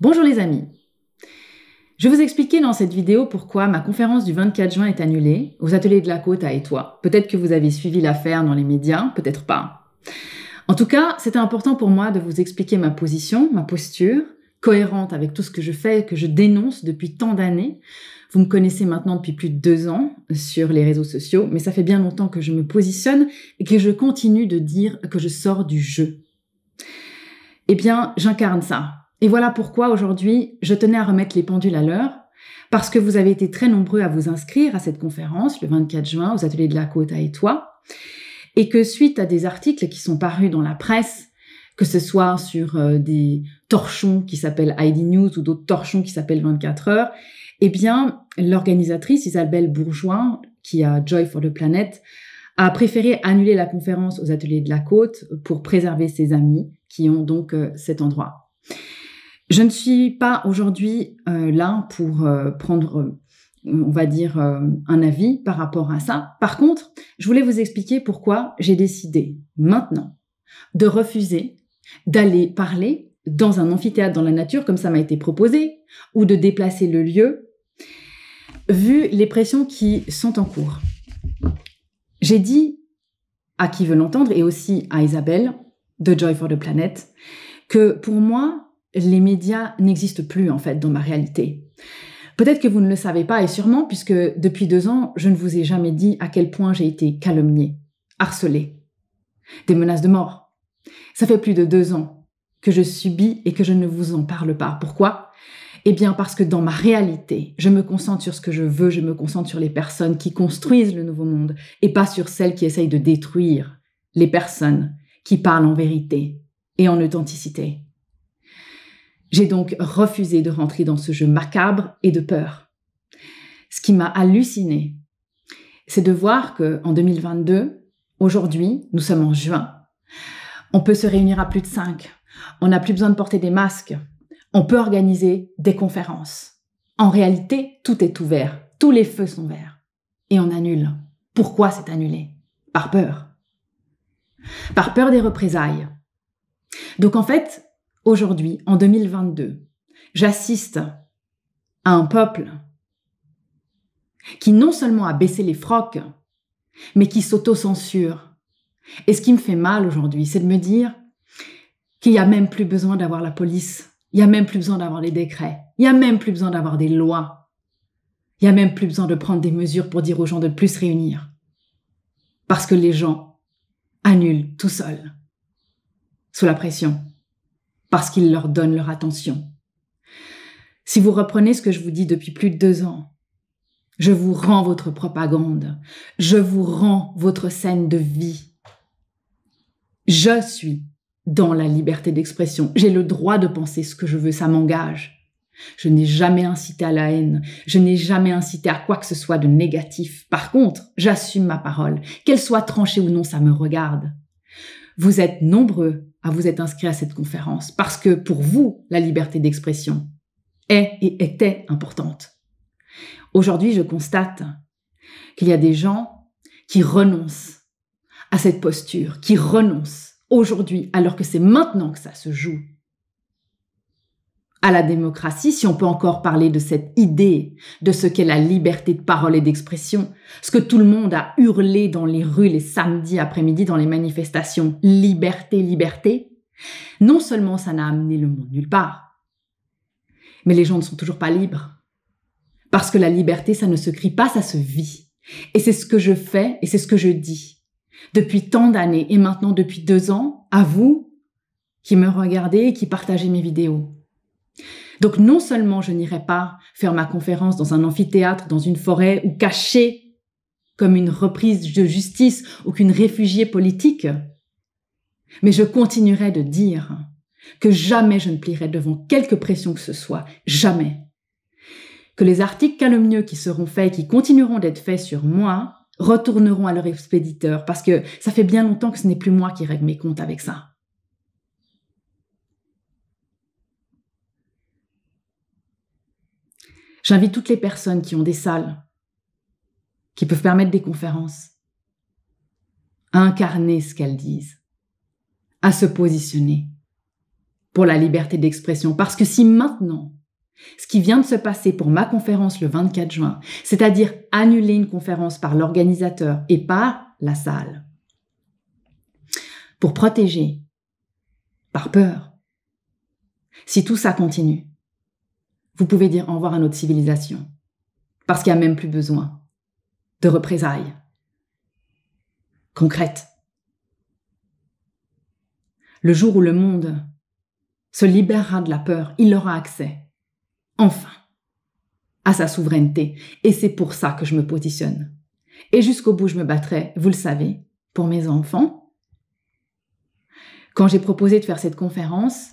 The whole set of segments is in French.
Bonjour les amis. Je vais vous expliquer dans cette vidéo pourquoi ma conférence du 24 juin est annulée aux ateliers de la Côte à Étoile. Peut-être que vous avez suivi l'affaire dans les médias, peut-être pas. En tout cas, c'était important pour moi de vous expliquer ma position, ma posture, cohérente avec tout ce que je fais et que je dénonce depuis tant d'années. Vous me connaissez maintenant depuis plus de 2 ans sur les réseaux sociaux, mais ça fait bien longtemps que je me positionne et que je continue de dire que je sors du jeu. Eh bien, j'incarne ça. Et voilà pourquoi aujourd'hui, je tenais à remettre les pendules à l'heure, parce que vous avez été très nombreux à vous inscrire à cette conférence le 24 juin aux ateliers de la Côte à Étoile, et que suite à des articles qui sont parus dans la presse, que ce soit sur des torchons qui s'appellent ID News ou d'autres torchons qui s'appellent 24 heures, eh bien, l'organisatrice Isabelle Bourgeois, qui a Joy for the Planet, a préféré annuler la conférence aux ateliers de la Côte pour préserver ses amis qui ont donc cet endroit. Je ne suis pas aujourd'hui là pour prendre, on va dire, un avis par rapport à ça. Par contre, je voulais vous expliquer pourquoi j'ai décidé maintenant de refuser d'aller parler dans un amphithéâtre dans la nature, comme ça m'a été proposé, ou de déplacer le lieu, vu les pressions qui sont en cours. J'ai dit à qui veut l'entendre, et aussi à Isabelle, de Joy for the Planet, que pour moi, les médias n'existent plus en fait dans ma réalité. Peut-être que vous ne le savez pas, et sûrement, puisque depuis 2 ans, je ne vous ai jamais dit à quel point j'ai été calomniée, harcelée, des menaces de mort. Ça fait plus de 2 ans que je subis et que je ne vous en parle pas. Pourquoi ? Eh bien parce que dans ma réalité, je me concentre sur ce que je veux, je me concentre sur les personnes qui construisent le nouveau monde et pas sur celles qui essayent de détruire les personnes qui parlent en vérité et en authenticité. J'ai donc refusé de rentrer dans ce jeu macabre et de peur. Ce qui m'a halluciné, c'est de voir qu'en 2022, aujourd'hui, nous sommes en juin, on peut se réunir à plus de 5, on n'a plus besoin de porter des masques, on peut organiser des conférences. En réalité, tout est ouvert, tous les feux sont verts. Et on annule. Pourquoi c'est annulé ? Par peur. Par peur des représailles. Donc en fait, aujourd'hui, en 2022, j'assiste à un peuple qui non seulement a baissé les frocs, mais qui s'auto-censure. Et ce qui me fait mal aujourd'hui, c'est de me dire qu'il n'y a même plus besoin d'avoir la police, il n'y a même plus besoin d'avoir les décrets, il n'y a même plus besoin d'avoir des lois, il n'y a même plus besoin de prendre des mesures pour dire aux gens de ne plus se réunir. Parce que les gens annulent tout seuls, sous la pression. Parce qu'ils leur donnent leur attention. Si vous reprenez ce que je vous dis depuis plus de 2 ans, je vous rends votre propagande, je vous rends votre scène de vie. Je suis dans la liberté d'expression. J'ai le droit de penser ce que je veux, ça m'engage. Je n'ai jamais incité à la haine, je n'ai jamais incité à quoi que ce soit de négatif. Par contre, j'assume ma parole, qu'elle soit tranchée ou non, ça me regarde. Vous êtes nombreux à vous être inscrits à cette conférence parce que pour vous, la liberté d'expression est et était importante. Aujourd'hui, je constate qu'il y a des gens qui renoncent à cette posture, qui renoncent aujourd'hui, alors que c'est maintenant que ça se joue, à la démocratie, si on peut encore parler de cette idée de ce qu'est la liberté de parole et d'expression, ce que tout le monde a hurlé dans les rues les samedis après-midi dans les manifestations, liberté, liberté, non seulement ça n'a amené le monde nulle part, mais les gens ne sont toujours pas libres. Parce que la liberté, ça ne se crie pas, ça se vit. Et c'est ce que je fais et c'est ce que je dis depuis tant d'années et maintenant depuis 2 ans, à vous qui me regardez et qui partagez mes vidéos. Donc non seulement je n'irai pas faire ma conférence dans un amphithéâtre, dans une forêt ou caché comme une reprise de justice ou qu'une réfugiée politique, mais je continuerai de dire que jamais je ne plierai devant quelque pression que ce soit, jamais. Que les articles calomnieux qui seront faits et qui continueront d'être faits sur moi retourneront à leur expéditeur parce que ça fait bien longtemps que ce n'est plus moi qui règle mes comptes avec ça. J'invite toutes les personnes qui ont des salles, qui peuvent permettre des conférences, à incarner ce qu'elles disent, à se positionner, pour la liberté d'expression. Parce que si maintenant, ce qui vient de se passer pour ma conférence le 24 juin, c'est-à-dire annuler une conférence par l'organisateur et par la salle, pour protéger, par peur, si tout ça continue, vous pouvez dire au revoir à notre civilisation, parce qu'il n'y a même plus besoin de représailles concrètes. Le jour où le monde se libérera de la peur, il aura accès, enfin, à sa souveraineté. Et c'est pour ça que je me positionne. Et jusqu'au bout, je me battrai, vous le savez, pour mes enfants. Quand j'ai proposé de faire cette conférence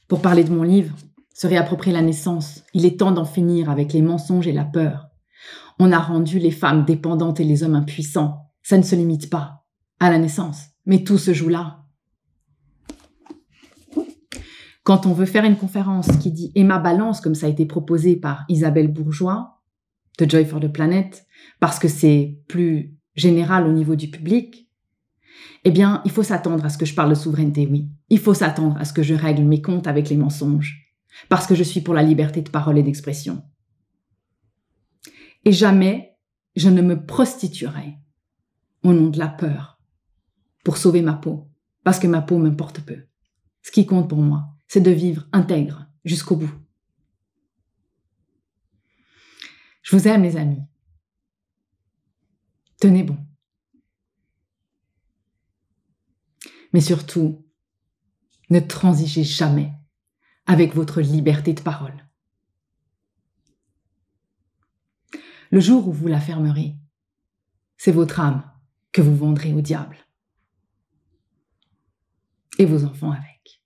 pour parler de mon livre, Se réapproprier la naissance, il est temps d'en finir avec les mensonges et la peur. On a rendu les femmes dépendantes et les hommes impuissants. Ça ne se limite pas à la naissance, mais tout se joue là. Quand on veut faire une conférence qui dit « Emma Balance », comme ça a été proposé par Isabelle Bourgeois, de Joy for the Planet, parce que c'est plus général au niveau du public, eh bien, il faut s'attendre à ce que je parle de souveraineté, oui. Il faut s'attendre à ce que je règle mes comptes avec les mensonges, parce que je suis pour la liberté de parole et d'expression. Et jamais je ne me prostituerai au nom de la peur pour sauver ma peau, parce que ma peau m'importe peu. Ce qui compte pour moi, c'est de vivre intègre jusqu'au bout. Je vous aime, les amis. Tenez bon. Mais surtout, ne transigez jamais avec votre liberté de parole. Le jour où vous la fermerez, c'est votre âme que vous vendrez au diable. Et vos enfants avec.